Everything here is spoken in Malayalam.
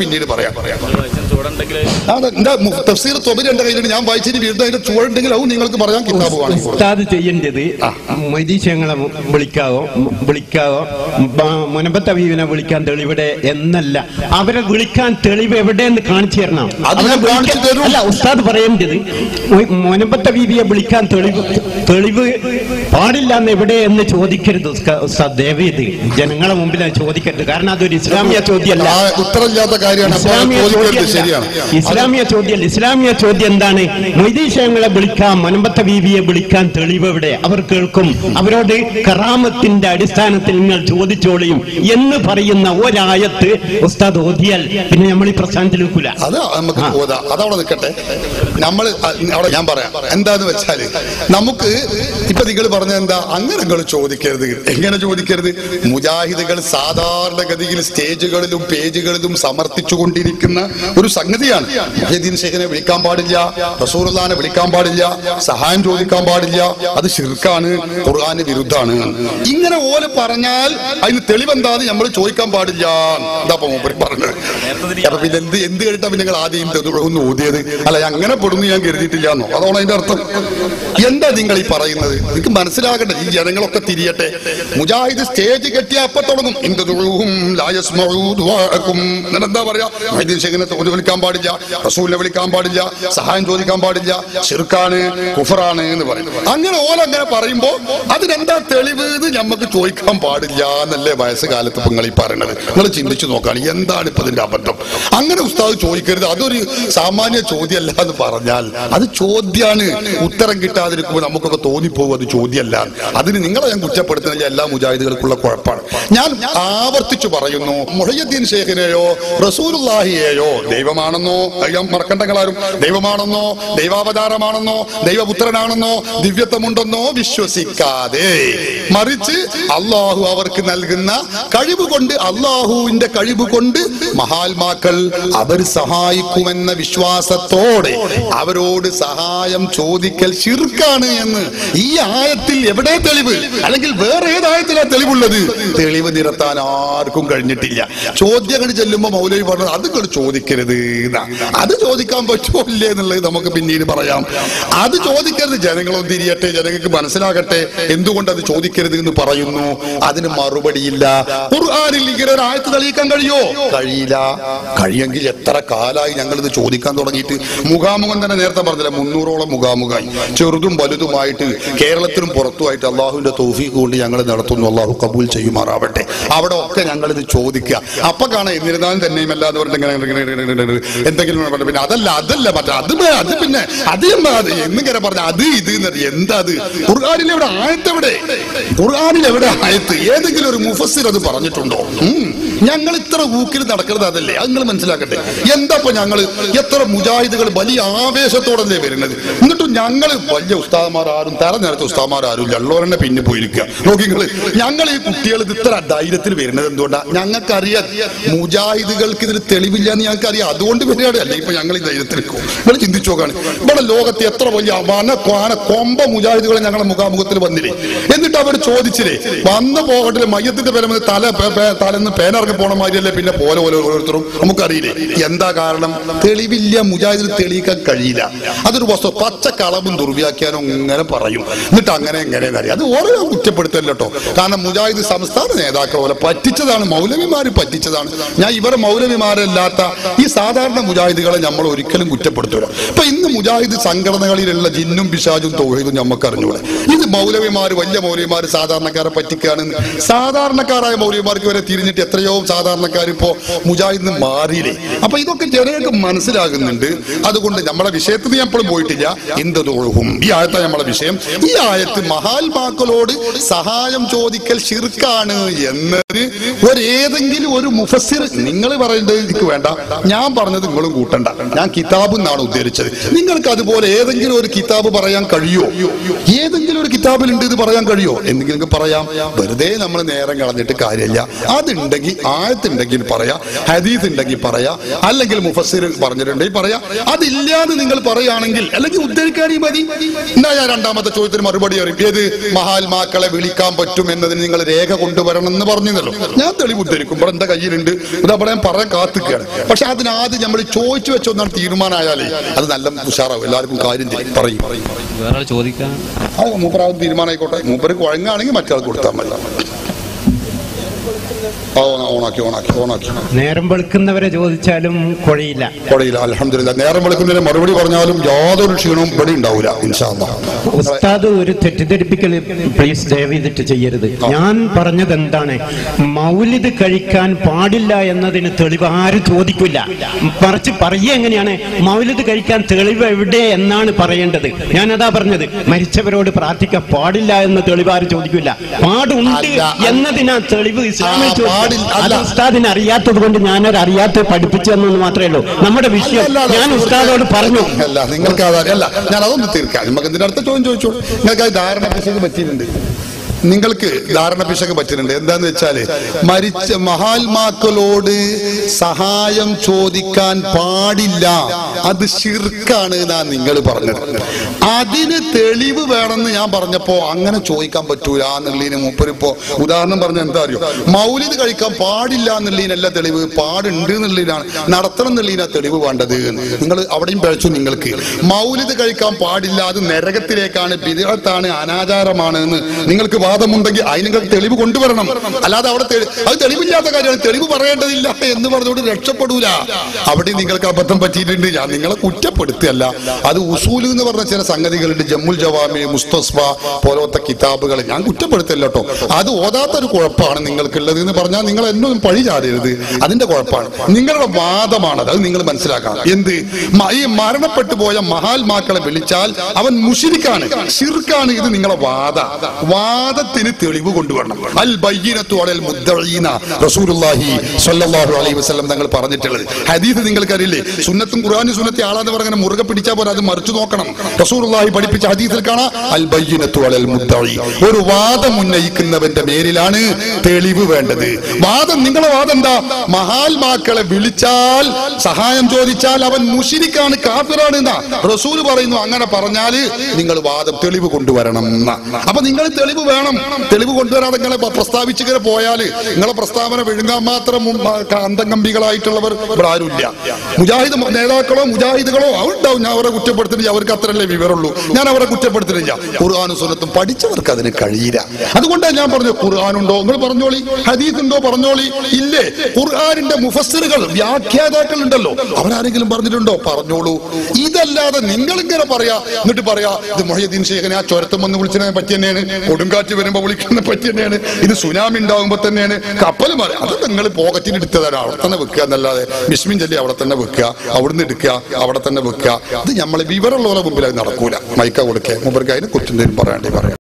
പിന്നീട് പറയാം. തഫ്സീർ ത്വബരി എന്റെ കയ്യിലുണ്ട്, ഞാൻ വായിച്ചിട്ട് വീണ്ടും അതിന്റെ ചുവടുണ്ടെങ്കിൽ അത് നിങ്ങൾക്ക് പറയാൻ കിതാബ് കാണിക്കും. ഉസ്താദ് ചെയ്യേണ്ടത് മൊയ്തീശങ്ങളെ വിളിക്കാവോ മുനമ്പത്തെ വീവിനെ വിളിക്കാൻ തെളിവിടെ എന്നല്ല, അവരെ വിളിക്കാൻ തെളിവ് എവിടെയെന്ന് കാണിച്ചു തരണം. അല്ല, ഉസ്താദ് പറയേണ്ടത് മുനമ്പത്തെ വീവിയെ വിളിക്കാൻ തെളിവ് പാടില്ല എന്ന് എവിടെ എന്ന് ചോദിക്കരുത് ഉസ്താദ്. ദയവേത് ജനങ്ങളെ മുമ്പിൽ ചോദിക്കരുത്, കാരണം അതൊരു ഇസ്ലാമിയ ചോദ്യമല്ല, ഉത്തരമില്ലാത്ത കാര്യമാണ്. ഇസ്ലാമിയ ചോദ്യം എന്താണ്? മൊയ്തീശങ്ങളെ വിളിക്കാം, മുനമ്പത്തെ ബീവിയെ വിളിക്കാൻ തെളിവ് എവിടെ? അവർ കേൾക്കും. അവരോട് കറാമത്തിന്റെ അടിസ്ഥാനത്തിൽ നിങ്ങൾ ചോദിച്ചോളിയും എന്ന് പറയുന്ന ഒരായത്ത് ഉസ്താദ് ഓതിയാൽ പിന്നെ നമ്മൾ ഈ പ്രസ്ഥാനത്തിൽ നിൽക്കൂല. അത് നമുക്ക് അതവിടെ നിൽക്കട്ടെ. നമ്മൾ അവിടെ ഞാൻ പറയാം എന്താന്ന് വെച്ചാല്, നമുക്ക് ഇപ്പൊ നിങ്ങൾ പറഞ്ഞ എന്താ, അങ്ങനെ നിങ്ങൾ ചോദിക്കരുത്. എങ്ങനെ ചോദിക്കരുത്? മുജാഹിദുകൾ സാധാരണഗതിയിൽ സ്റ്റേജുകളിലും പേജുകളിലും സമർത്ഥിച്ചുകൊണ്ടിരിക്കുന്ന ഒരു സംഗതിയാണ്. മുഹ്യിദ്ദീൻ ശൈഖിനെ വിളിക്കാൻ പാടില്ല, റസൂലുള്ളാഹിനെ വിളിക്കാൻ പാടില്ല, സഹായം ചോദിക്കാൻ പാടില്ല, അത് ശിർക്കാണ്, ഖുർആന് വിരുദ്ധാണ്. ഇങ്ങനെ ഓല് പറഞ്ഞാൽ അതിന് തെളിവെന്താന്ന് നമ്മൾ ചോദിക്കാൻ പാടില്ല. എന്താ പറഞ്ഞത്? അപ്പൊ പിന്നെ എന്ത് കേട്ടാ പിന്നെ നിങ്ങൾ ആദ്യം ഒന്ന് ഓതിയത്? അല്ല, അങ്ങനെ പെടുന്നു ഞാൻ കരുതിയിട്ടില്ല എന്നോ? അതാണ് അതിന്റെ അർത്ഥം. എന്താ നിങ്ങൾ ഈ പറയുന്നത്? എനിക്ക് മനസ്സിലാകട്ടെ, ഈ ജനങ്ങളൊക്കെ തിരിയട്ടെ. മുജാഹിദ് സ്റ്റേജ് കെട്ടിയ അപ്പൊ തുടങ്ങും എന്താ പറയാ, മുഹ്യിദ്ദീൻ ശൈഖിനെ വിളിക്കാൻ പാടില്ല, റസൂലിനെ വിളിക്കാൻ പാടില്ല, സഹായം ചോദിക്കാൻ പാടില്ല, ശിർക്കാണ്, കുഫറാണ് എന്ന് പറയും. അങ്ങനെ ഓലങ്ങനെ പറയുമ്പോ അതിനെന്താ തെളിവ് എന്ന് നമുക്ക് ചോദിക്കാൻ പാടില്ല എന്നല്ലേ വയസ്സുകാലത്ത് ഇപ്പൊ നിങ്ങൾ ഈ പറയണത്? നിങ്ങൾ ചിന്തിച്ചു നോക്കാണ് എന്താണ് ഇപ്പൊ ഇതിന്റെ അബദ്ധം. അങ്ങനെ ഉസ്താദ് ചോദിക്കരുത്, അതൊരു സാമാന്യ ചോദ്യമല്ല എന്ന് പറഞ്ഞാൽ അത് ചോദ്യമാണ്. ഉത്തരം കിട്ടാതിരിക്കുമ്പോൾ നമുക്കൊക്കെ തോന്നിപ്പോകും അത് ചോദ്യമല്ല. അതിന് നിങ്ങളെ ഞാൻ കുറ്റപ്പെടുത്തുന്നില്ല, എല്ലാ മുജാഹിദുകൾക്കുള്ള കുഴപ്പമാണ്. ഞാൻ ആവർത്തിച്ചു പറയുന്നു, മുഹയ്യിദ്ദീൻ ശൈഖിനെയോ റസൂലുള്ളാഹിയെയോ ദൈവമാണെന്നോ, മറക്കണ്ടങ്ങളാരും ദൈവമാണെന്നോ, ദൈവാവതാരമാണെന്നോ, ദൈവപുത്രനാണെന്നോ, ദിവ്യത്വമുണ്ടെന്നോ വിശ്വസിക്കാതെ, മറിച്ച് അള്ളാഹു അവർക്ക് നൽകുന്ന കഴിവ് കൊണ്ട്, അള്ളാഹുവിന്റെ കഴിവ് കൊണ്ട് മഹാത്മാക്കൾ അവർ സഹായിക്കുമെന്ന വിശ്വാസത്തോടെ അവരോട് സഹായം ചോദിക്കൽ ശിർക്കാണ് എന്ന് ഈ ആയത്തിൽ എവിടെ തെളിവ്? അല്ലെങ്കിൽ വേറെ ഏതായത്തിലാ തെളിവുള്ളത്? തെളിവ് നിരത്താൻ ആർക്കും കഴിഞ്ഞിട്ടില്ല. ചോദ്യങ്ങൾ ചെല്ലുമ്പോ മൗലവി പറഞ്ഞത് അത് ചോദിക്കരുത്, അത് ചോദിക്കാൻ പറ്റുമോ ഇല്ലേ എന്നുള്ളത് നമുക്ക് പിന്നീട് പറയാം. അത് ചോദിക്കരുത്. ജനങ്ങളൊന്നും തിരിയട്ടെ, ജനങ്ങൾക്ക് മനസ്സിലാകട്ടെ എന്തുകൊണ്ട് അത് ചോദിക്കരുത് എന്ന് പറയുന്നു. അതിന് മറുപടിയില്ല. ഖുർആനിൽ ഇങ്ങനെ ഒരു ആയത്ത് തെളിയിക്കാൻ കഴിയോ? കഴിയില്ല. കഴിയെങ്കിൽ എത്ര കാലായി ഞങ്ങൾ ഇത് ചോദിക്കാൻ തുടങ്ങിയിട്ട്. മുഖാമുഖം തന്നെ നേരത്തെ പറഞ്ഞില്ല, 300ഓളം മുഖാമുഖമായി, ചെറുതും വലുതുമായിട്ട്, കേരളത്തിലും പുറത്തുമായിട്ട്. അള്ളാഹുവിന്റെ തൗഫീഖ് കൊണ്ട് ഞങ്ങൾ നടത്തുന്നു. അള്ളാഹു കബൂൽ ചെയ്യുമാറാവട്ടെ. അവിടെ ഒക്കെ ഞങ്ങൾ ഇത് ചോദിക്കുക. അപ്പൊ കാണാം എന്നിരുന്നാലും തന്നെയും അല്ല എന്ന് പറഞ്ഞിട്ട് എന്തെങ്കിലും പിന്നെ അതല്ല മറ്റേ അത് പിന്നെ എന്നിങ്ങനെ പറഞ്ഞ അത് ഇത് എന്താ അത്? ഖുർആനിൽ എവിടെ ആയത്ത്? എവിടെ ഖുർആനിൽ എവിടെ ആയത്ത്? ഏതെങ്കിലും ഒരു മുഫസ്സിർ അത് പറഞ്ഞിട്ടുണ്ടോ? ഞങ്ങൾ ഇത്ര ഊക്കിൽ നടക്കുന്നത് അതല്ലേ? അത് നിങ്ങൾ മനസ്സിലാക്കട്ടെ. എന്താ ഞങ്ങൾ എത്ര മുജാഹിദുകൾ വലിയ ആവേശത്തോടല്ലേ വരുന്നത്? എന്നിട്ടും ഞങ്ങൾ വലിയ ഉസ്താദന്മാരും തെരഞ്ഞെടുത്ത ഉസ്താദന്മാരും ഉള്ളവരെന്നെ പിന്നെ പോയിരിക്കുക. നോക്കിങ്ങള്, ഞങ്ങൾ ഈ കുട്ടികൾ ഇത് ഇത്ര ധൈര്യത്തിൽ വരുന്നത് എന്തുകൊണ്ടാണ്? ഞങ്ങൾക്കറിയാം മുജാഹിദുകൾക്ക് ഇതിൽ തെളിവില്ല എന്ന് ഞങ്ങൾക്കറിയാം. അതുകൊണ്ട് വരികയാണ്. അല്ലേ ഇപ്പൊ ഞങ്ങൾ ഈ ധൈര്യത്തിൽ നിങ്ങൾ ചിന്തിച്ചു നോക്കാണ്. ഇവിടെ ലോകത്ത് എത്ര വലിയ കൊമ്പ മുജാഹിദുകളെ ഞങ്ങളുടെ മുഖാമുഖത്തിൽ വന്നില്ലേ? എന്നിട്ട് അവർ ചോദിച്ചില്ലേ, വന്നു പോകട്ടില്ല മയ്യത്തിന്റെ പേര് തലന്ന് പേനറങ്ങി പോണ മാതിരിയല്ലേ പിന്നെ പോലെ ഓരോരുത്തരും? നമുക്കറിയില്ലേ എന്താ കാരണം? തെളിവില്ല. മുജാഹിദിൽ തെളിയിക്കാൻ കഴിയില്ല. അതൊരു വസ്തു പച്ച കളവും ദുർവ്യാഖ്യാനം ഇങ്ങനെ പറയും. എന്നിട്ട് അങ്ങനെ എങ്ങനെ അറിയാം? അത് ഓരോ കുറ്റപ്പെടുത്തല്ലോ കേട്ടോ. കാരണം മുജാഹിദ് സംസ്ഥാന നേതാക്കൾ പോലെ പറ്റിച്ചതാണ്, മൗലവിമാര് പറ്റിച്ചതാണ്. ഞാൻ ഇവരെ മൗലവിമാരല്ലാത്ത ഈ സാധാരണ മുജാഹിദുകളെ നമ്മൾ ഒരിക്കലും കുറ്റപ്പെടുത്തൂല. ഇപ്പൊ ഇന്ന് മുജാഹിദ് സംഘടനകളിലുള്ള ജിന്നും പിശാചും തൗഹീദും നമുക്ക് അറിഞ്ഞൂടെ? ഇത് മൗലവിമാര്, വലിയ മൗലവിമാര് സാധാരണക്കാരെ പറ്റിക്കാണെന്ന്. സാധാരണക്കാരായ മൗലവിമാർക്ക് വരെ തിരിഞ്ഞിട്ട് എത്രയോ സാധാരണക്കാർ ഇപ്പോ മുജാഹിദിന് മാറിയില്ലേ? അപ്പൊ ഇതൊക്കെ ജനങ്ങൾക്ക് മനസ്സിലാകുന്നുണ്ട്. അതുകൊണ്ട് നമ്മളെ വിഷയത്തിൽ ഞാൻ എപ്പോഴും പോയിട്ടില്ല. ഇന്ദദുഹും ഈ ആയത്താ നമ്മളെ വിഷയം. ഈ ആയത്ത് മഹാത്മാക്കളോട് സഹായം ചോദിക്കൽ ശിർക്കാണ് എന്നതിന് ഏതെങ്കിലും ഒരു മുഫസ്സിർ, നിങ്ങൾ പറയേണ്ടത് എനിക്ക് വേണ്ട, ഞാൻ പറഞ്ഞത് നിങ്ങളും കൂട്ടണ്ട. ഞാൻ കിതാബ് എന്നാണ് ഉദ്ദേശിച്ചത്. നിങ്ങൾക്ക് അതുപോലെ ഏതെങ്കിലും ഒരു കിതാബ് പറയാൻ കഴിയോ? ഏതെങ്കിലും ഒരു കിതാബ് കിതാബിലുണ്ട് ഇത് പറയാൻ കഴിയോ? എന്തെങ്കിലും പറയാം. വെറുതെ നമ്മൾ നേരം കളഞ്ഞിട്ട് കാര്യമില്ല. അതുണ്ടെങ്കിൽ ആയത്തുണ്ടെങ്കിൽ പറയാ, ഹദീസ് ഉണ്ടെങ്കിൽ പറയാ, അല്ലെങ്കിൽ മുഫസ്സിർ പറഞ്ഞിട്ടുണ്ടെങ്കിൽ പറയാ. അതില്ലാതെ നിങ്ങൾ പറയുകയാണെങ്കിൽ അല്ലെങ്കിൽ ഉദ്ധരിക്കാനേ മതി. എന്നാ ഞാൻ രണ്ടാമത്തെ ചോദ്യത്തിന് മറുപടി അറിയും. ഏത് മഹാത്മാക്കളെ വിളിക്കാൻ പറ്റും എന്നതിന് നിങ്ങൾ രേഖ കൊണ്ടുവരണം എന്ന് പറഞ്ഞല്ലോ. ഞാൻ തെളിവ് ഉദ്ധരിക്കും. ഇവിടെ എന്റെ കയ്യിലുണ്ട്, ഇതവിടെ ഞാൻ പറയാൻ കാത്തിക്കുകയാണ്. പക്ഷെ അതിനാദ്യം നമ്മൾ ചോദിച്ചു വെച്ചൊന്നാണ് തീരുമാനമായാലേ അത് നല്ല ഉഷാറാവും. എല്ലാവർക്കും കാര്യം പറയും. ചോദിക്കാൻ മൂപ്പരാവും തീരുമാനമായിക്കോട്ടെ. മൂപ്പര് കുഴങ്ങാണെങ്കിൽ മറ്റേ കൊടുത്താൽ മതി. നേരം വെളുക്കുന്നവരെ ചോദിച്ചാലും കുഴയില്ല. അൽഹംദുലില്ലാ. നേരം വെളുക്കുന്നതിന് മറുപടി പറഞ്ഞാലും യാതൊരു ക്ഷീണവും ഇവിടെ ഉണ്ടാവില്ല ഇൻഷാ അല്ലാഹ്. ഉസ്താദ് ഒരു തെറ്റിദ്ധരിപ്പിക്കൽ പ്ലീസ് ദയവീതിട്ട് ചെയ്യരുത്. ഞാൻ പറഞ്ഞത് എന്താണ്, മൗലിദ് കഴിക്കാൻ പാടില്ല എന്നതിന് തെളിവ് ആരും ചോദിക്കില്ല. മറിച്ച് പറയുക എങ്ങനെയാണ്, മൗലിദ് കഴിക്കാൻ തെളിവ് എവിടെ എന്നാണ് പറയേണ്ടത്. ഞാനതാ പറഞ്ഞത്, മരിച്ചവരോട് പ്രാർത്ഥിക്കാൻ പാടില്ല എന്ന തെളിവ് ആരും ചോദിക്കില്ല. പാടുണ്ട് എന്നതിനാ തെളിവ് ഇസ്ലാമിൽ ഉസ്താദിനെ അറിയാത്തത് കൊണ്ട് ഞാനൊരു അറിയാത്ത പഠിപ്പിച്ചു തന്നെന്ന് മാത്രമേ ഉള്ളൂ. നമ്മുടെ വിഷയം ഞാൻ ഉസ്താദോട് പറഞ്ഞു. നിങ്ങൾക്ക് അതല്ല, ഞാൻ അതൊന്ന് തീർക്കാം. നമുക്ക് ഇതിന്റെ അടുത്ത ചോദ്യം ചോദിച്ചോളൂ. നിങ്ങൾക്ക് അത് ധാരണ പറ്റിയിട്ടുണ്ട്. നിങ്ങൾക്ക് ധാരണ പിശക് പറ്റുന്നുണ്ട്. എന്താന്ന് വെച്ചാല് മരിച്ച മഹാത്മാക്കളോട് സഹായം ചോദിക്കാൻ പാടില്ല, അത് ശിർക്കാണ് എന്നാ നിങ്ങൾ പറഞ്ഞത്. അതിന് തെളിവ് വേണമെന്ന് ഞാൻ പറഞ്ഞപ്പോ അങ്ങനെ ചോദിക്കാൻ പറ്റൂല എന്നുള്ളതിന് മൂപ്പരിപ്പോ ഉദാഹരണം പറഞ്ഞ എന്താ അറിയോ, മൗലിദ് കഴിക്കാൻ പാടില്ല എന്നുള്ളതിനല്ല തെളിവ്, പാടുണ്ട് എന്നുള്ളതിനാണ്, നടത്തണം എന്നുള്ളതിനാ തെളിവ് വേണ്ടത്. നിങ്ങൾ അവിടെയും പഴച്ചു. നിങ്ങൾക്ക് മൗലിദ് കഴിക്കാൻ പാടില്ല, അത് നരകത്തിലേക്കാണ്, ബിദ്അത്താണ്, അനാചാരമാണ് എന്ന് നിങ്ങൾക്ക് വാദമുണ്ടെങ്കിൽ അതിന് നിങ്ങൾ തെളിവ് കൊണ്ടുവരണം. അല്ലാതെ അവിടെ അത് തെളിവില്ലാത്ത കാര്യമാണ്, തെളിവ് പറയേണ്ടതില്ല എന്ന് പറഞ്ഞുകൊണ്ട് രക്ഷപ്പെടൂല. അവിടെ നിങ്ങൾക്ക് അബദ്ധം പറ്റിയിട്ടുണ്ട്. ഞാൻ നിങ്ങളെ കുറ്റപ്പെടുത്തിയല്ല. അത് ഉസൂല് എന്ന് പറഞ്ഞ ചില സംഗതികളുണ്ട്, ജമ്മുൽ ജവാമി, മുസ്തസ്ഫ പോലത്തെ കിതാബുകൾ ഞാൻ കുറ്റപ്പെടുത്തില്ല കേട്ടോ. അത് ഓതാത്തൊരു കുഴപ്പമാണ് നിങ്ങൾക്കുള്ളത് എന്ന് പറഞ്ഞാൽ നിങ്ങൾ എന്നൊന്നും പഴി ചാടരുത്. അതിന്റെ കുഴപ്പമാണ്, നിങ്ങളുടെ വാദമാണത്. അത് നിങ്ങൾ മനസ്സിലാക്കണം. എന്ത്, ഈ മരണപ്പെട്ടു പോയ മഹാത്മാക്കളെ വിളിച്ചാൽ അവൻ മുശ്രിക്കാണ്, ശിർക്കാണ്. ഇത് നിങ്ങളെ വാദത്തിന് തെളിവ് കൊണ്ടുവരണം. അൽ ബയ്യിനത്തു അലൽ മുദ്ദഈന റസൂലുള്ളാഹി സ്വല്ലല്ലാഹു അലൈഹി വസല്ലം തങ്ങൾ പറഞ്ഞിട്ടുള്ളത് ഹദീസ് നിങ്ങൾക്കറിയില്ലേ. സുന്നത്തും ഖുർആനും സുന്നത്തി ആളാന്ന് പറഞ്ഞാൽ മുറുകെ പിടിച്ചാൽ പോലെ അത് മറിച്ചു നോക്കണം. റസൂലുള്ളാഹി പഠിപ്പിച്ച ഹദീസിൽ കാണാം അൽ ബയ്യിനത്തു അലൽ മുദ്ദഈ. ഒരു വാദം ഉന്നയിക്കുന്നവന്റെ പേരിലാണ് തെളിവ് വേണ്ടത്. വാദം, നിങ്ങളെ വാദം എന്താ? മഹാത്മാക്കളെ വിളിച്ചാൽ സഹായം ചോദിച്ചാൽ അവൻ മുശ്രിക്കാണ്, കാഫിറാണ് എന്നാ റസൂൽ പറയുന്നു. അങ്ങനെ പറഞ്ഞാല് നിങ്ങൾ വാദം തെളിവ് കൊണ്ടുവരണം. അപ്പൊ നിങ്ങൾ തെളിവ് വേണം. തെളിവ് കൊണ്ടുവരാതെ നിങ്ങളെ പ്രസ്താവിച്ചിങ്ങനെ പോയാല് നിങ്ങളെ പ്രസ്താവന വിഴുങ്ങാൻ മാത്രം അന്തംഗംബികളായിട്ടുള്ളവർ ഇവിടെ ആരുമില്ല. മുജാഹിദ് നേതാക്കളോ മുജാഹിദുകളോ അവരുണ്ടാവും. ഞാൻ അവരെ കുറ്റപ്പെടുത്തുന്നില്ല, അവർക്ക് അത്രയല്ലേ വിവരമുള്ളൂ. ഞാൻ അവരെ കുറ്റപ്പെടുത്തുന്നില്ല. ഖുർആനും സുന്നത്തും പഠിച്ചവർക്ക് അതിന് കഴിയില്ല. അതുകൊണ്ടാണ് ഞാൻ പറഞ്ഞു, ഖുർആനുണ്ടോ നിങ്ങൾ പറഞ്ഞോളി, ഹദീസ് ഉണ്ടോ പറഞ്ഞോളി. ഇല്ലേ, ഖുർആനിന്റെ മുഫസ്സിറുകൾ, വ്യാഖ്യാതാക്കൾ ഉണ്ടല്ലോ, അവരാരെങ്കിലും പറഞ്ഞിട്ടുണ്ടോ പറഞ്ഞോളൂ. ഇതല്ലാതെ നിങ്ങൾ ഇങ്ങനെ പറയാ, എന്നിട്ട് പറയാ ഇത് മുഹയ്യദ്ദീൻ ശൈഖിനെ ആ ചുരത്തും വന്ന് വിളിച്ചതിനെ പറ്റി തന്നെയാണ്, കൊടുങ്കാറ്റ് വരുമ്പോ വിളിക്കുന്ന പറ്റി തന്നെയാണ്, ഇത് സുനാമി ഉണ്ടാകുമ്പോ തന്നെയാണ്, കപ്പൽ മാറി. അത് നിങ്ങൾ പോക്കറ്റിന് എടുത്തതാണ്, അവിടെ തന്നെ വെക്കുക എന്നല്ലാതെ ബിസ്മിൻ ചൊല്ലി അവിടെ തന്നെ വെക്കുക, അവിടുന്ന് എടുക്കുക അവിടെ തന്നെ വെക്കുക. അത് നമ്മളെ വിവരമുള്ളവരെ മുമ്പിൽ അത് നടക്കൂല. മൈക്ക കൊടുക്കുക, മുമ്പർക്ക് അതിനെ കുറിച്ച് എന്തെങ്കിലും പറയാണ്ടി പറയാം.